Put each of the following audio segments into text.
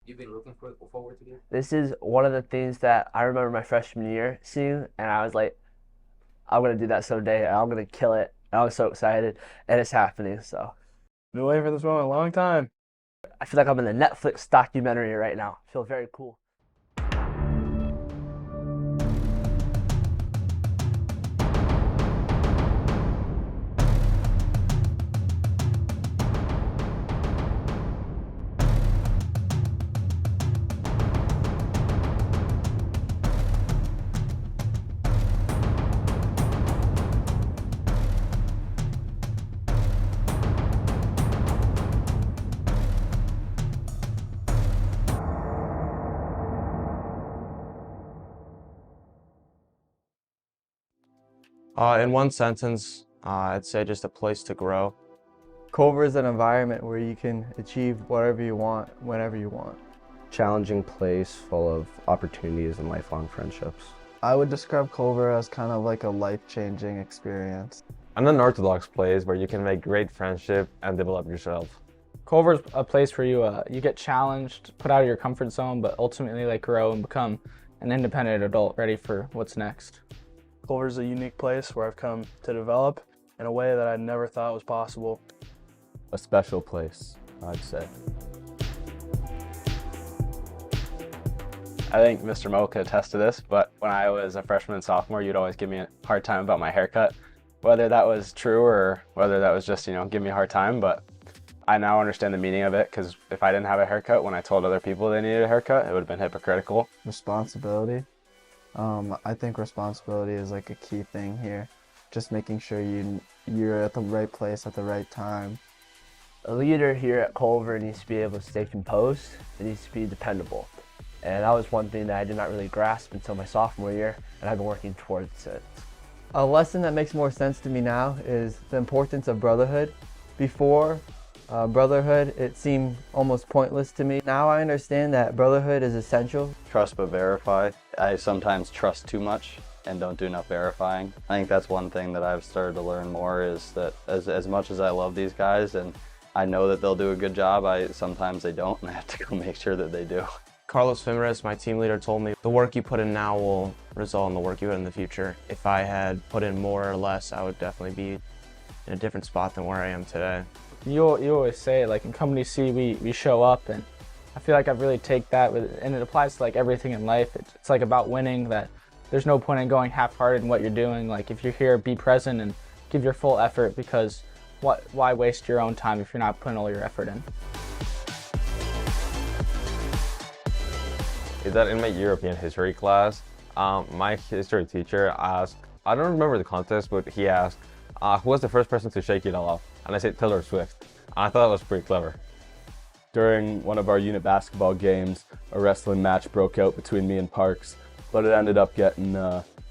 you've been looking forward to this? This is one of the things that I remember my freshman year seeing, and I was like, I'm gonna do that someday. And I'm gonna kill it. And I was so excited, and it's happening. So Been waiting for this moment a long time. I feel like I'm in a Netflix documentary right now. I feel very cool. In one sentence, I'd say just a place to grow. Culver is an environment where you can achieve whatever you want, whenever you want. Challenging place full of opportunities and lifelong friendships. I would describe Culver as kind of like a life-changing experience. An unorthodox place where you can make great friendship and develop yourself. Culver's a place where you get challenged, put out of your comfort zone, but ultimately like grow and become an independent adult ready for what's next. Culver's a unique place where I've come to develop in a way that I never thought was possible. A special place, I'd say. I think Mr. Mo could attest to this, but when I was a freshman and sophomore, you'd always give me a hard time about my haircut. Whether that was true or whether that was just, give me a hard time, but I now understand the meaning of it, because if I didn't have a haircut when I told other people they needed a haircut, it would have been hypocritical. Responsibility. I think responsibility is like a key thing here. Just making sure you're at the right place at the right time. A leader here at Culver needs to be able to stay composed. It needs to be dependable. And that was one thing that I did not really grasp until my sophomore year, and I've been working towards it. A lesson that makes more sense to me now is the importance of brotherhood. Before brotherhood, it seemed almost pointless to me. Now I understand that brotherhood is essential. Trust but verify. I sometimes trust too much and don't do enough verifying. I think that's one thing that I've started to learn more, is that as much as I love these guys and I know that they'll do a good job, sometimes they don't, and I have to go make sure that they do. Carlos Fimeres, my team leader, told me the work you put in now will result in the work you put in the future. If I had put in more or less, I would definitely be in a different spot than where I am today. You always say, like, in Company C, we show up, and I feel like I've really taken that and it applies to like everything in life. It's like about winning, that there's no point in going half-hearted in what you're doing. Like, if you're here, be present and give your full effort, because why waste your own time if you're not putting all your effort in? Is that in my European history class, my history teacher asked, I don't remember the context, but he asked, who was the first person to shake it all off? And I said Taylor Swift. And I thought that was pretty clever. During one of our unit basketball games, a wrestling match broke out between me and Parks, but it ended up getting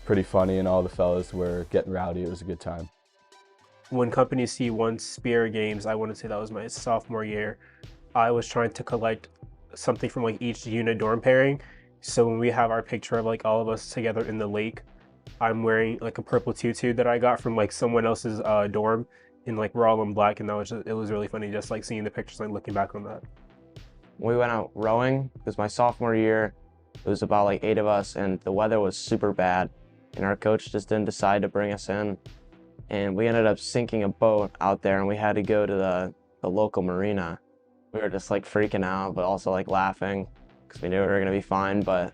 pretty funny, and all the fellas were getting rowdy. It was a good time. When Company C won Spear Games, I want to say that was my sophomore year, I was trying to collect something from like each unit dorm pairing. So when we have our picture of like all of us together in the lake, I'm wearing like a purple tutu that I got from like someone else's dorm, and like we're all in black, and it was really funny just like seeing the pictures and looking back on that. We went out rowing. It was my sophomore year. It was about like 8 of us, and the weather was super bad, and our coach just didn't decide to bring us in, and we ended up sinking a boat out there, and we had to go to the local marina. We were just like freaking out, but also like laughing, because we knew we were gonna be fine, but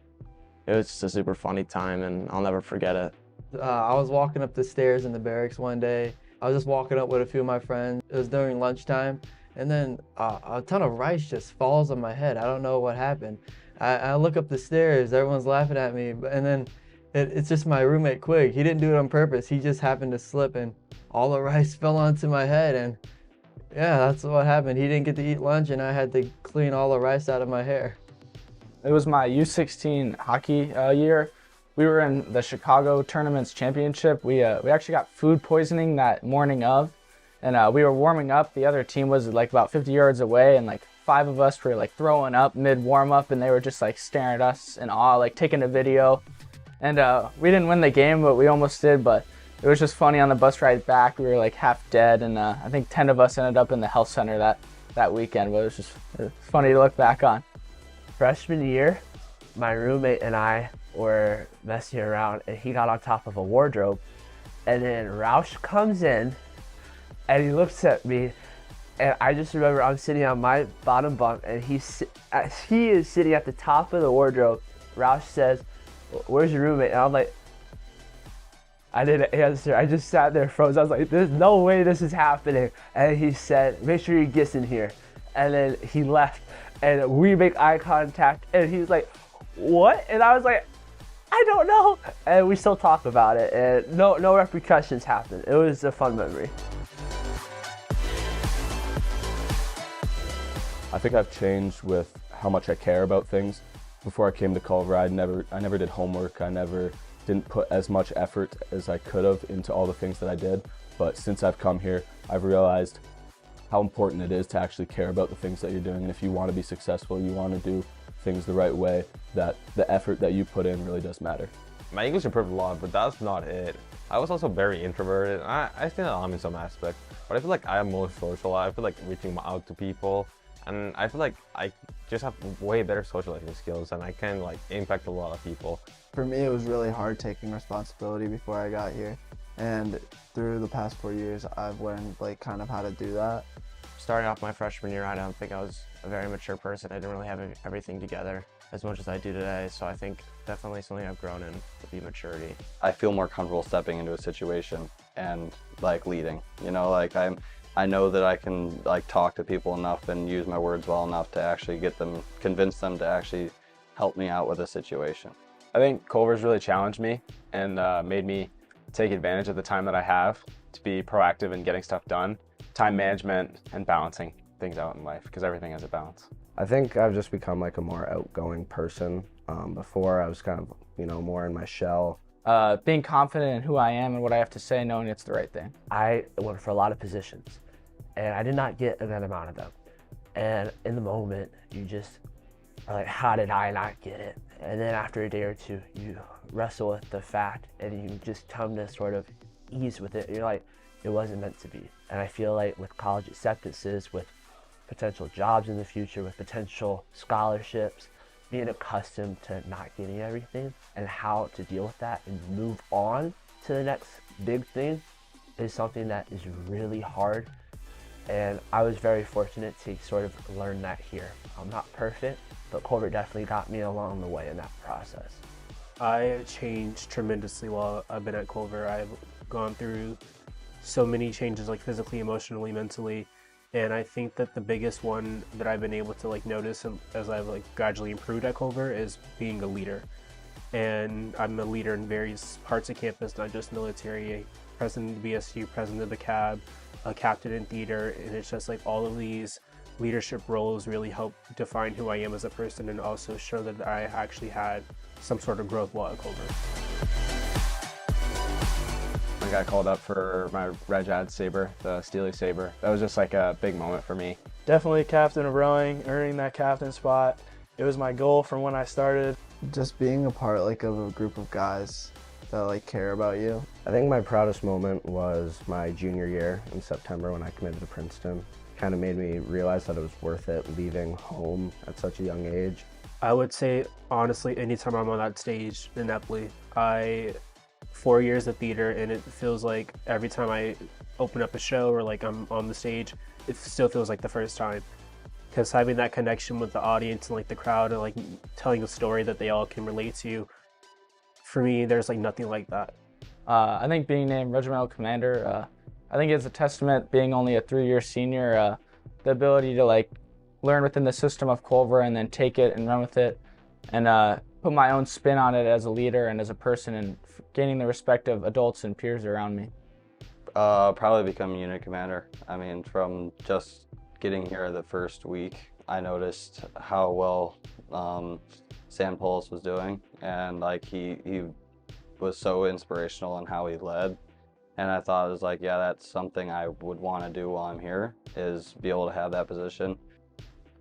it was just a super funny time, and I'll never forget it. I was walking up the stairs in the barracks one day. I was just walking up with a few of my friends. It was during lunchtime, and then a ton of rice just falls on my head. I don't know what happened. I look up the stairs, everyone's laughing at me, and then it's just my roommate Quig. He didn't do it on purpose. He just happened to slip, and all the rice fell onto my head, and yeah, that's what happened. He didn't get to eat lunch, and I had to clean all the rice out of my hair. It was my U16 hockey year. We were in the Chicago Tournaments Championship. We actually got food poisoning that morning of, and we were warming up. The other team was like about 50 yards away, and like 5 of us were like throwing up mid warm up, and they were just like staring at us in awe, like taking a video. And we didn't win the game, but we almost did. But it was just funny on the bus ride back. We were like half dead, and I think 10 of us ended up in the health center that weekend. But it was funny to look back on. Freshman year, my roommate and I were messing around and he got on top of a wardrobe, and then Roush comes in and he looks at me, and I just remember I'm sitting on my bottom bunk and he is sitting at the top of the wardrobe. Roush says, "Where's your roommate?" And I'm like, I didn't answer. I just sat there froze. I was like, there's no way this is happening. And he said, "Make sure he gets in here." And then he left and we make eye contact and he's like, "What?" And I was like, "I don't know." And we still talk about it and no repercussions happened. It was a fun memory. I think I've changed with how much I care about things. Before I came to Culver, I never did homework. I never didn't put as much effort as I could have into all the things that I did. But since I've come here, I've realized how important it is to actually care about the things that you're doing. And if you want to be successful, you want to do things the right way, that the effort that you put in really does matter. My English improved a lot, but that's not it. I was also very introverted. I think I'm in some aspect, but I feel like I am more social. I feel like reaching out to people, and I feel like I just have way better socializing skills and I can like impact a lot of people. For me, it was really hard taking responsibility before I got here. And through the past 4 years, I've learned like kind of how to do that. Starting off my freshman year, I don't think I was a very mature person. I didn't really have everything together as much as I do today. So I think definitely something I've grown in would be maturity. I feel more comfortable stepping into a situation and like leading, you know, like I know that I can like talk to people enough and use my words well enough to actually convince them to actually help me out with a situation. I think Culver's really challenged me and made me take advantage of the time that I have to be proactive in getting stuff done, time management, and balancing things out in life, because everything has a balance. I think I've just become like a more outgoing person. Before I was kind of, more in my shell. Being confident in who I am and what I have to say, knowing it's the right thing. I went for a lot of positions and I did not get a good amount of them. And in the moment, you just are like, how did I not get it? And then after a day or two, you wrestle with the fact and you just come to sort of ease with it. You're like, it wasn't meant to be. And I feel like with college acceptances, with potential jobs in the future, with potential scholarships, being accustomed to not getting everything and how to deal with that and move on to the next big thing is something that is really hard. And I was very fortunate to sort of learn that here. I'm not perfect, but Culver definitely got me along the way in that process. I changed tremendously while I've been at Culver. I've gone through so many changes, like physically, emotionally, mentally, and I think that the biggest one that I've been able to like notice as I've like gradually improved at Culver is being a leader. And I'm a leader in various parts of campus, not just military, president of the BSU, president of the CAB, a captain in theater, and it's just like all of these leadership roles really help define who I am as a person and also show that I actually had some sort of growth while at Culver. I got called up for my Reg Ad Saber, the Steely Saber. That was just like a big moment for me. Definitely captain of rowing, earning that captain spot. It was my goal from when I started. Just being a part like of a group of guys that like care about you. I think my proudest moment was my junior year in September when I committed to Princeton. Kind of made me realize that it was worth it leaving home at such a young age. I would say, honestly, anytime I'm on that stage in Epley, 4 years of theater, and it feels like every time I open up a show or like I'm on the stage, it still feels like the first time. Because having that connection with the audience and like the crowd and like telling a story that they all can relate to, for me, there's like nothing like that. I think being named regimental commander, I think it's a testament, being only a 3-year senior, the ability to like learn within the system of Culver and then take it and run with it and put my own spin on it as a leader and as a person and gaining the respect of adults and peers around me. Probably become unit commander. I mean, from just getting here the first week, I noticed how well Sam Polis was doing, and like he was so inspirational in how he led. And I thought it was like, yeah, that's something I would want to do while I'm here, is be able to have that position.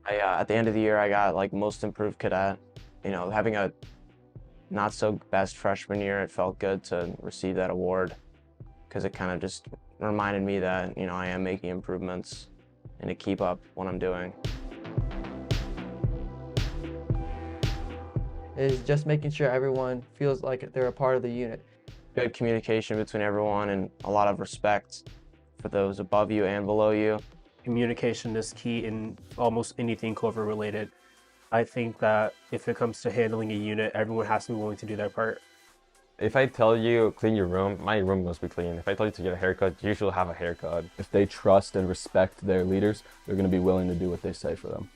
At the end of the year, I got like most improved cadet. You know, having a not so best freshman year, it felt good to receive that award because it kind of just reminded me that, you know, I am making improvements and to keep up what I'm doing. is just making sure everyone feels like they're a part of the unit. Good communication between everyone and a lot of respect for those above you and below you. Communication is key in almost anything COVID related. I think that if it comes to handling a unit, everyone has to be willing to do their part. If I tell you clean your room, my room must be clean. If I tell you to get a haircut, you should have a haircut. If they trust and respect their leaders, they're going to be willing to do what they say for them.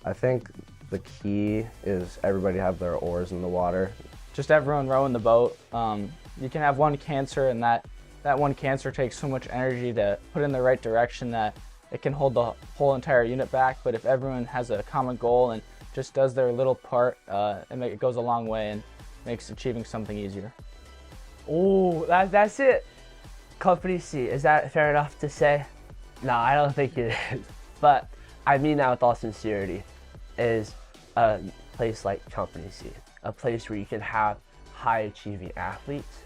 I think the key is everybody have their oars in the water. Just everyone rowing the boat. You can have one cancer, and that one cancer takes so much energy to put in the right direction that it can hold the whole entire unit back. But if everyone has a common goal and just does their little part, it goes a long way and makes achieving something easier. Oh, that's it. Company C, is that fair enough to say? No, I don't think it is. But I mean that with all sincerity, is a place like Company C, a place where you can have high achieving athletes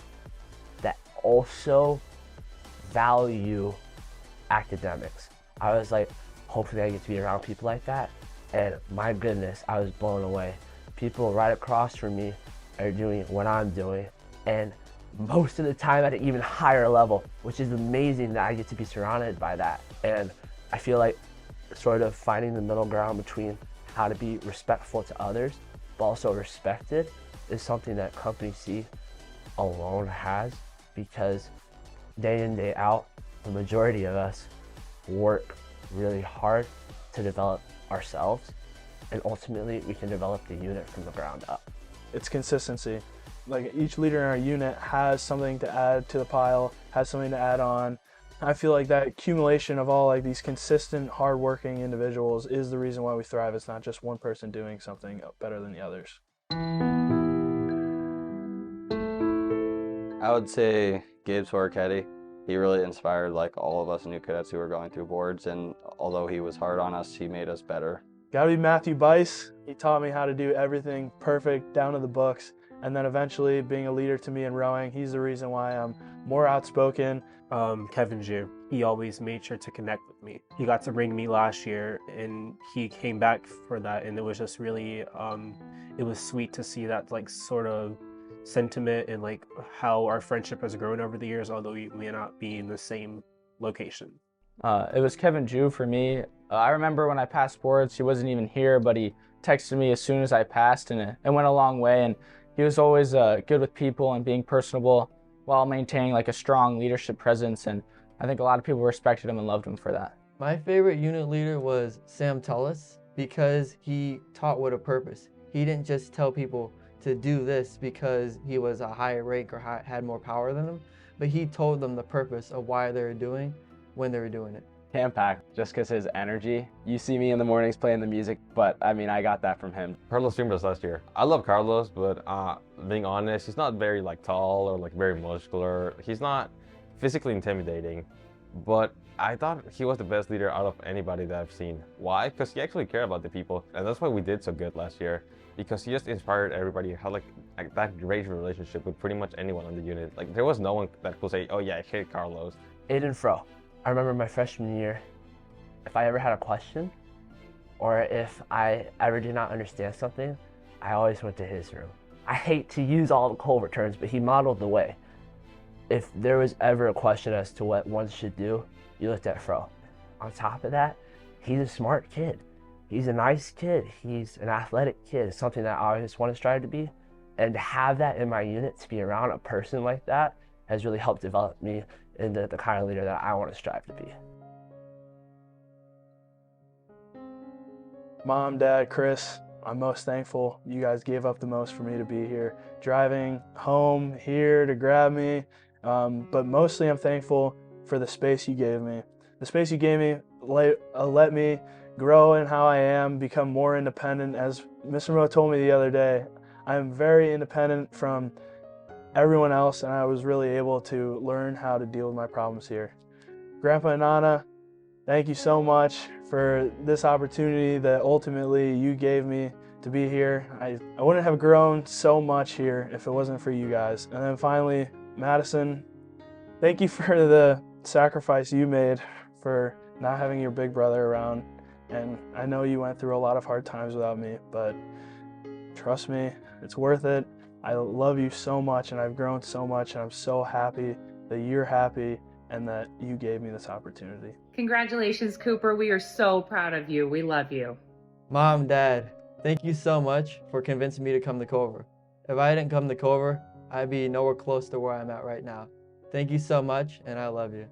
that also value academics. I was like, hopefully I get to be around people like that. And my goodness, I was blown away. People right across from me are doing what I'm doing. And most of the time at an even higher level, which is amazing that I get to be surrounded by that. And I feel like sort of finding the middle ground between how to be respectful to others, but also respected, is something that Company C alone has, because day in, day out, the majority of us work really hard to develop ourselves, and ultimately we can develop the unit from the ground up. It's consistency. Like, each leader in our unit has something to add to the pile, has something to add on. I feel like that accumulation of all like these consistent, hardworking individuals is the reason why we thrive. It's not just one person doing something better than the others. I would say Gabe's Horketti. He really inspired like all of us new cadets who were going through boards, and although he was hard on us, he made us better. Gotta be Matthew Bice. He taught me how to do everything perfect, down to the books. And then eventually being a leader to me in rowing, he's the reason why I'm more outspoken. Kevin Ju, he always made sure to connect with me. He got to bring me last year, and he came back for that, and it was just really, it was sweet to see that like sort of sentiment and like how our friendship has grown over the years, although we may not be in the same location. It was Kevin Ju for me. I remember when I passed sports, he wasn't even here, but he texted me as soon as I passed, and it went a long way. And he was always good with people and being personable while maintaining like a strong leadership presence. And I think a lot of people respected him and loved him for that. My favorite unit leader was Sam Tullis, because he taught with a purpose. He didn't just tell people to do this because he was a higher rank or had more power than them, but he told them the purpose of why they were doing when they were doing it. Tampac, just because his energy. You see me in the mornings playing the music, but I mean, I got that from him. Carlos streamed us last year. I love Carlos, but being honest, he's not very like tall or like very muscular. He's not physically intimidating, but I thought he was the best leader out of anybody that I've seen. Why? Because he actually cared about the people, and that's why we did so good last year. Because he just inspired everybody, had like that great relationship with pretty much anyone on the unit. Like there was no one that could say, "Oh yeah, I hate Carlos." Aiden Fro. I remember my freshman year, if I ever had a question, or if I ever did not understand something, I always went to his room. I hate to use all the Colbert terms, but he modeled the way. If there was ever a question as to what one should do, you looked at Fro. On top of that, he's a smart kid. He's a nice kid. He's an athletic kid. It's something that I always want to strive to be. And to have that in my unit, to be around a person like that, has really helped develop me into the kind of leader that I want to strive to be. Mom, Dad, Chris, I'm most thankful. You guys gave up the most for me to be here. Driving home here to grab me, but mostly I'm thankful for the space you gave me. The space you gave me let me grow in how I am, become more independent. As Mr. Mo told me the other day, I'm very independent from everyone else, and I was really able to learn how to deal with my problems here. Grandpa and Nana, thank you so much for this opportunity that ultimately you gave me to be here. I wouldn't have grown so much here if it wasn't for you guys. And then finally, Madison, thank you for the sacrifice you made for not having your big brother around. And I know you went through a lot of hard times without me, but trust me, it's worth it. I love you so much, and I've grown so much, and I'm so happy that you're happy and that you gave me this opportunity. Congratulations, Cooper. We are so proud of you. We love you. Mom, Dad, thank you so much for convincing me to come to Culver. If I didn't come to Culver, I'd be nowhere close to where I'm at right now. Thank you so much, and I love you.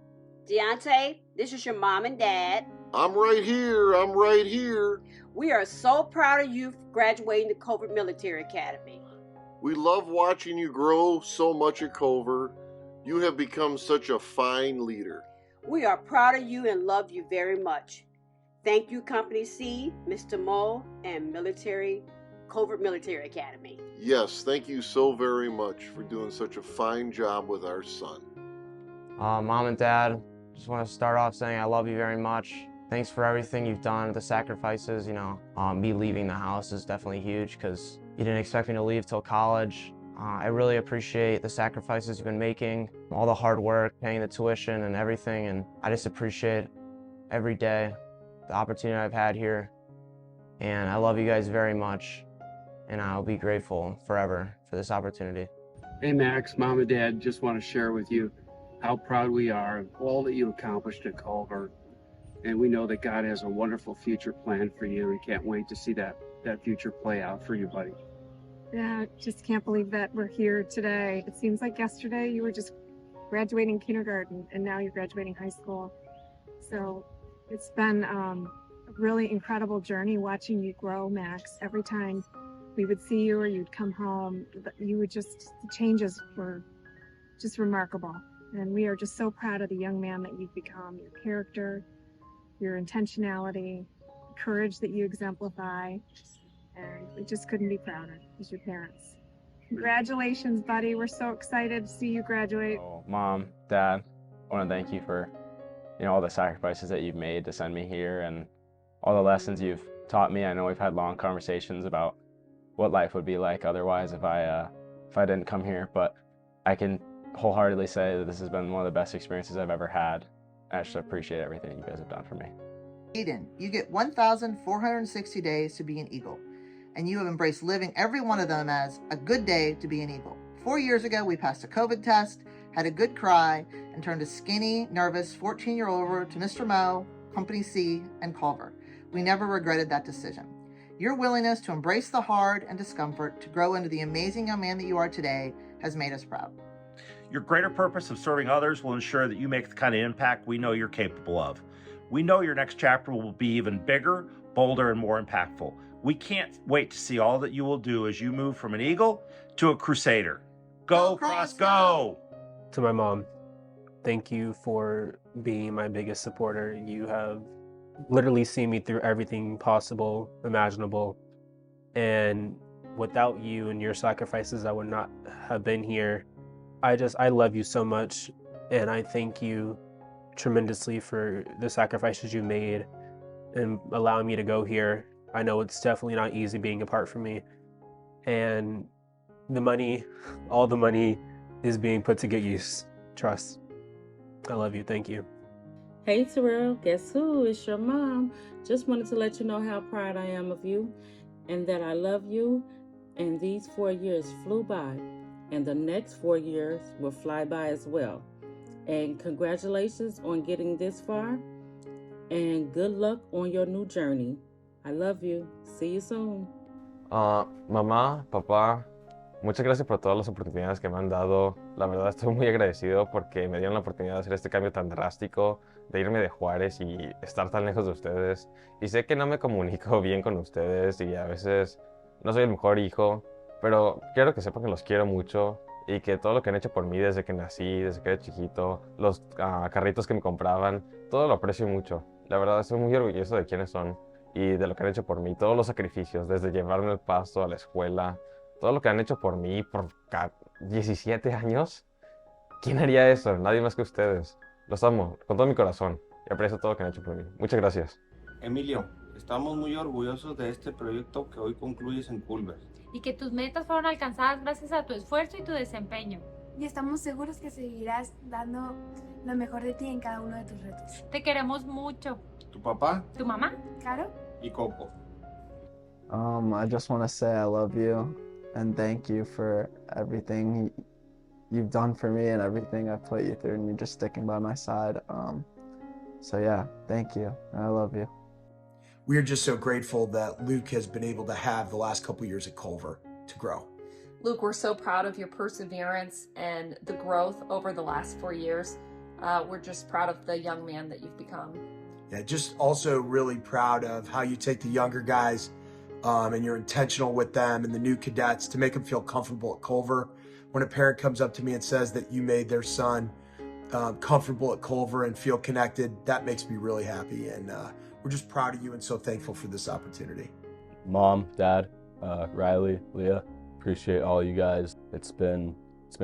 Deontay, this is your mom and dad. I'm right here. I'm right here. We are so proud of you for graduating the Culver Military Academy. We love watching you grow so much at Culver. You have become such a fine leader. We are proud of you and love you very much. Thank you, Company C, Mr. Moe, and Culver Military Academy. Yes, thank you so very much for doing such a fine job with our son. Mom and Dad, just want to start off saying I love you very much. Thanks for everything you've done, the sacrifices, me leaving the house is definitely huge because you didn't expect me to leave till college. I really appreciate the sacrifices you've been making, all the hard work, paying the tuition and everything, and I just appreciate every day the opportunity I've had here. And I love you guys very much, and I'll be grateful forever for this opportunity. Hey Max, Mom and Dad, just want to share with you how proud we are of all that you accomplished at Culver. And we know that God has a wonderful future planned for you. We can't wait to see that future play out for you, buddy. Yeah, just can't believe that we're here today. It seems like yesterday you were just graduating kindergarten and now you're graduating high school. So it's been a really incredible journey watching you grow, Max. Every time we would see you or you'd come home, the changes were just remarkable. And we are just so proud of the young man that you've become, your character, your intentionality, courage that you exemplify. And we just couldn't be prouder as your parents. Congratulations, buddy. We're so excited to see you graduate. So, Mom, Dad, I want to thank you for all the sacrifices that you've made to send me here and all the lessons you've taught me. I know we've had long conversations about what life would be like otherwise if I didn't come here, but I can wholeheartedly say that this has been one of the best experiences I've ever had. I just appreciate everything you guys have done for me. Eden, you get 1,460 days to be an Eagle, and you have embraced living every one of them as a good day to be an Eagle. 4 years ago, we passed a COVID test, had a good cry, and turned a skinny, nervous 14-year-old over to Mr. Moe, Company C, and Culver. We never regretted that decision. Your willingness to embrace the hard and discomfort to grow into the amazing young man that you are today has made us proud. Your greater purpose of serving others will ensure that you make the kind of impact we know you're capable of. We know your next chapter will be even bigger, bolder, and more impactful. We can't wait to see all that you will do as you move from an Eagle to a Crusader. Go, Cross, go! To my mom, thank you for being my biggest supporter. You have literally seen me through everything possible, imaginable. And without you and your sacrifices, I would not have been here. I love you so much, and I thank you tremendously for the sacrifices you made and allowing me to go here. I know it's definitely not easy being apart from me, and all the money is being put to good use. Trust. I love you. Thank you. Hey Terrell, guess who? It's your mom. Just wanted to let you know how proud I am of you and that I love you. And these 4 years flew by, and the next 4 years will fly by as well. And congratulations on getting this far, and good luck on your new journey. I love you. See you soon. Mamá, papá, muchas gracias por todas las oportunidades que me han dado. La verdad estoy muy agradecido porque me dieron la oportunidad de hacer este cambio tan drástico, de irme de Juárez y estar tan lejos de ustedes. Y sé que no me comunico bien con ustedes y a veces no soy el mejor hijo, pero quiero que sepan que los quiero mucho y que todo lo que han hecho por mí desde que nací, desde que era chiquito, los carritos que me compraban, todo lo aprecio mucho. La verdad estoy muy orgulloso de quiénes son y de lo que han hecho por mí, todos los sacrificios, desde llevarme al pasto a la escuela, todo lo que han hecho por mí por 17 años. ¿Quién haría eso? Nadie más que ustedes. Los amo con todo mi corazón y aprecio todo lo que han hecho por mí. Muchas gracias. Emilio, estamos muy orgullosos de este proyecto que hoy concluyes en Culver. Y que tus metas fueron alcanzadas gracias a tu esfuerzo y tu desempeño. Y estamos seguros que seguirás dando lo mejor de ti en cada uno de tus retos. Te queremos mucho. ¿Tu papá? ¿Tu mamá? Claro. Y Coco. I just want to say I love you and thank you for everything you've done for me and everything I've put you through, and you're just sticking by my side. So yeah, thank you. And I love you. We're just so grateful that Luke has been able to have the last couple years at Culver to grow. Luke, we're so proud of your perseverance and the growth over the last 4 years. We're just proud of the young man that you've become. Yeah, just also really proud of how you take the younger guys and you're intentional with them and the new cadets to make them feel comfortable at Culver. When a parent comes up to me and says that you made their son comfortable at Culver and feel connected, that makes me really happy. And we're just proud of you and so thankful for this opportunity. Mom, Dad, Riley, Leah, appreciate all you guys. It's been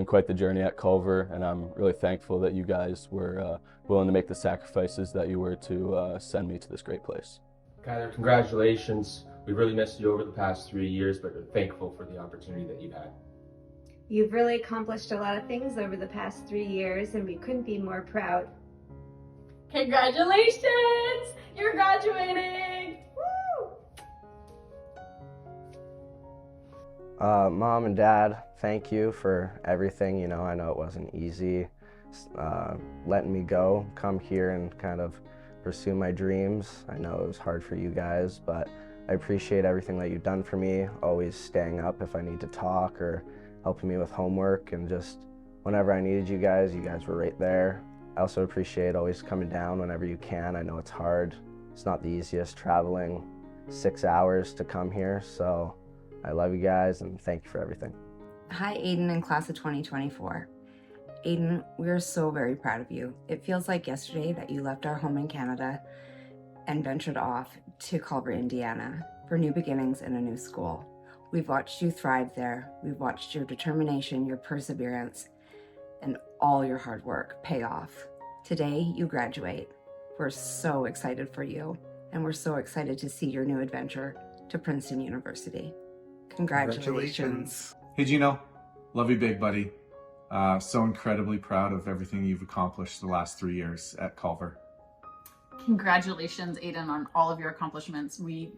quite the journey at Culver, and I'm really thankful that you guys were willing to make the sacrifices that you were to send me to this great place. Kyler, congratulations. We really missed you over the past 3 years, but we're thankful for the opportunity that you've had. You've really accomplished a lot of things over the past 3 years, and we couldn't be more proud. Congratulations! You're graduating! Woo! Mom and Dad, thank you for everything. You know, I know it wasn't easy letting me go, come here and kind of pursue my dreams. I know it was hard for you guys, but I appreciate everything that you've done for me, always staying up if I need to talk or helping me with homework, and just whenever I needed you guys were right there. I also appreciate always coming down whenever you can. I know it's hard. It's not the easiest traveling 6 hours to come here, so I love you guys and thank you for everything. Hi, Aiden and class of 2024. Aiden, we're so very proud of you. It feels like yesterday that you left our home in Canada and ventured off to Culver, Indiana for new beginnings in a new school. We've watched you thrive there. We've watched your determination, your perseverance, and all your hard work pay off. Today, you graduate. We're so excited for you, and we're so excited to see your new adventure to Princeton University. Congratulations. Hey, Gino. Love you big, buddy. So incredibly proud of everything you've accomplished the last 3 years at Culver. Congratulations, Aiden, on all of your accomplishments. We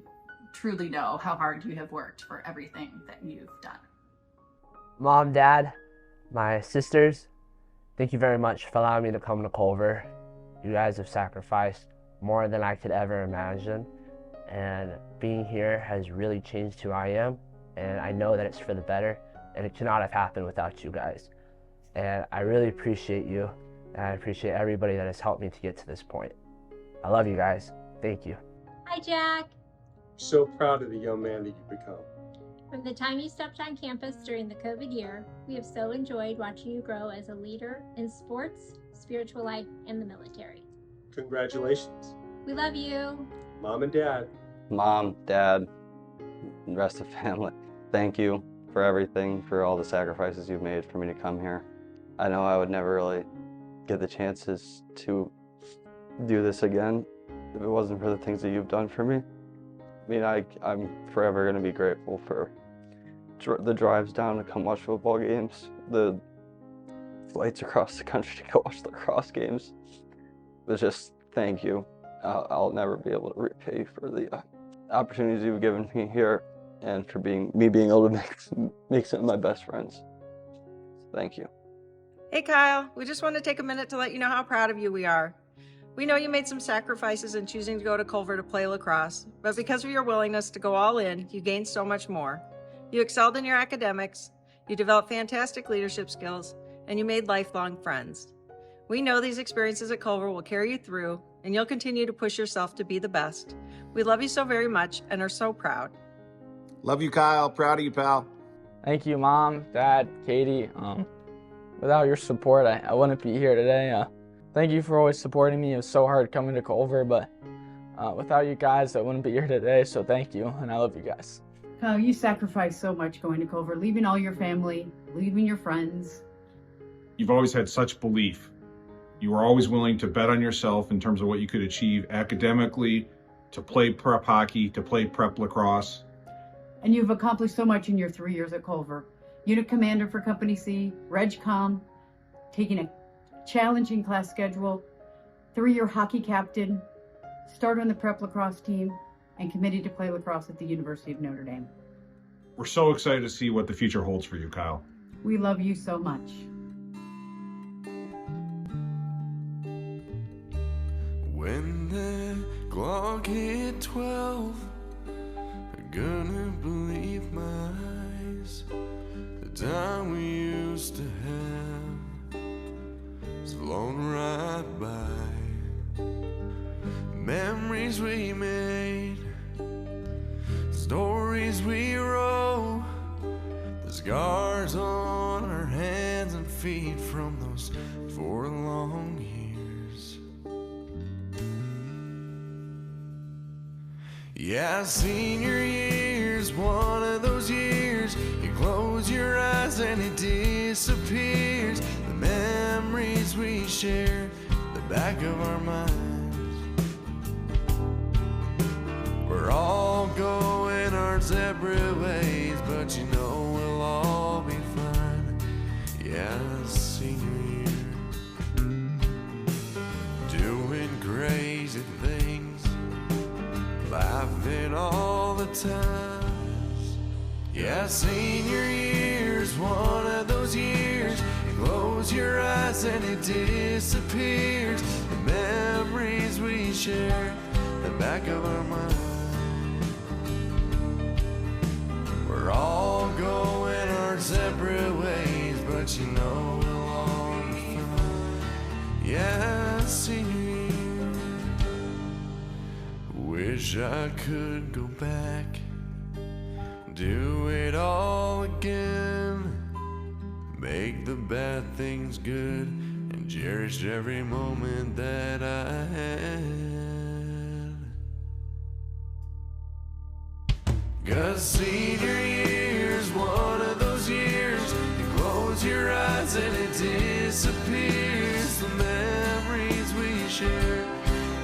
truly know how hard you have worked for everything that you've done. Mom, Dad, my sisters, thank you very much for allowing me to come to Culver. You guys have sacrificed more than I could ever imagine, and being here has really changed who I am, and I know that it's for the better, and it cannot have happened without you guys. And I really appreciate you, and I appreciate everybody that has helped me to get to this point. I love you guys. Thank you. Hi, Jack. So proud of the young man that you've become. From the time you stepped on campus during the COVID year, we have so enjoyed watching you grow as a leader in sports, spiritual life, and the military. Congratulations. We love you. Mom and Dad. Mom, Dad, and the rest of the family, thank you for everything, for all the sacrifices you've made for me to come here. I know I would never really get the chances to do this again if it wasn't for the things that you've done for me. I mean, I'm forever going to be grateful for the drives down to come watch football games, the flights across the country to go watch lacrosse games. But just thank you. I'll never be able to repay you for the opportunities you've given me here and for being able to make some of my best friends. So thank you. Hey Kyle, we just want to take a minute to let you know how proud of you we are. We know you made some sacrifices in choosing to go to Culver to play lacrosse, but because of your willingness to go all in, you gained so much more. You excelled in your academics, you developed fantastic leadership skills, and you made lifelong friends. We know these experiences at Culver will carry you through, and you'll continue to push yourself to be the best. We love you so very much and are so proud. Love you, Kyle. Proud of you, pal. Thank you, Mom, Dad, Katie. Without your support, I wouldn't be here today. Thank you for always supporting me. It was so hard coming to Culver, but without you guys, I wouldn't be here today, so thank you, and I love you guys. Kyle, you sacrificed so much going to Culver, leaving all your family, leaving your friends. You've always had such belief. You were always willing to bet on yourself in terms of what you could achieve academically, to play prep hockey, to play prep lacrosse. And you've accomplished so much in your 3 years at Culver. Unit commander for Company C, RegCom, taking a challenging class schedule, 3-year hockey captain, starter on the prep lacrosse team, and committed to play lacrosse at the University of Notre Dame. We're so excited to see what the future holds for you, Kyle. We love you so much. When the clock hit 12, I couldn't believe my eyes. The time we used to have has flown right by. Memories we made, stories we wrote, the scars on our hands and feet from those 4 long years. Yeah, senior year's one of those years you close your eyes and it disappears. The memories we share, the back of our minds. We're all going our separate ways, but you know we'll all be fine. Yeah, senior year, doing crazy things, laughing all the times. Yeah, senior year's one of those years you close your eyes and it disappears. The memories we share, the back of our mind. We're all going our separate ways, but you know we'll all be fine. Yeah, senior year. Wish I could go back, do it all again, make the bad things good, and cherish every moment that I had. 'Cause senior year's one of those years you close your eyes and it disappears. The memories we share,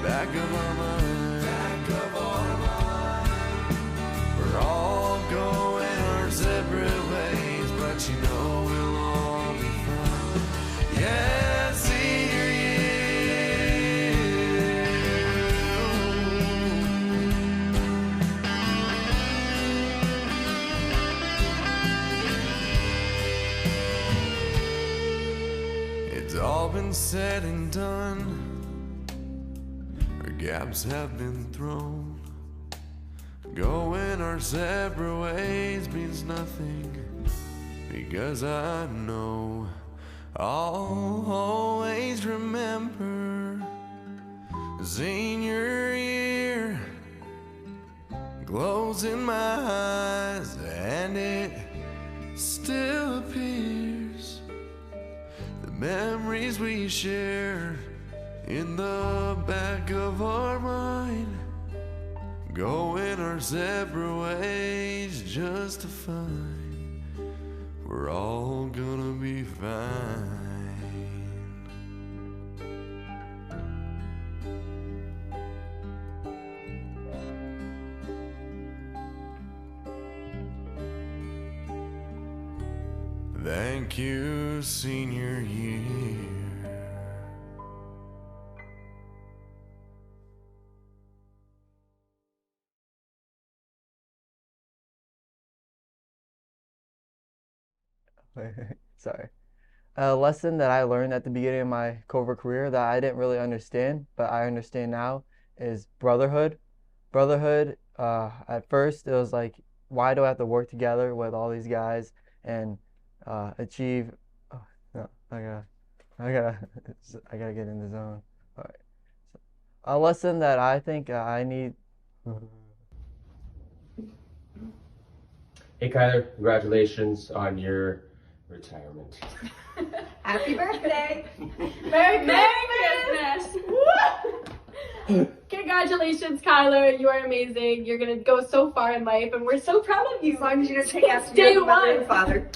back of our mind, back of our mind. We're all going our separate ways, but you know we'll all be fine. Yeah, senior year. It's all been said and done. Our gaps have been thrown. Going our separate ways means nothing, because I know I'll always remember senior year, closing my eyes and it still appears. The memories we share in the back of our mind, going our separate ways just to find we're all gonna be fine. Thank you, senior year. Sorry. A lesson that I learned at the beginning of my Culver career that I didn't really understand, but I understand now, is brotherhood. Brotherhood, at first it was like, why do I have to work together with all these guys and achieve? Oh, no, I gotta get in the zone. All right. So, a lesson that I think I need. Hey Kyler, congratulations on your retirement. Happy birthday! Merry Christmas! Congratulations, Kyler. You are amazing. You're going to go so far in life, and we're so proud of you. As long as you don't take after Day your mother one. and father.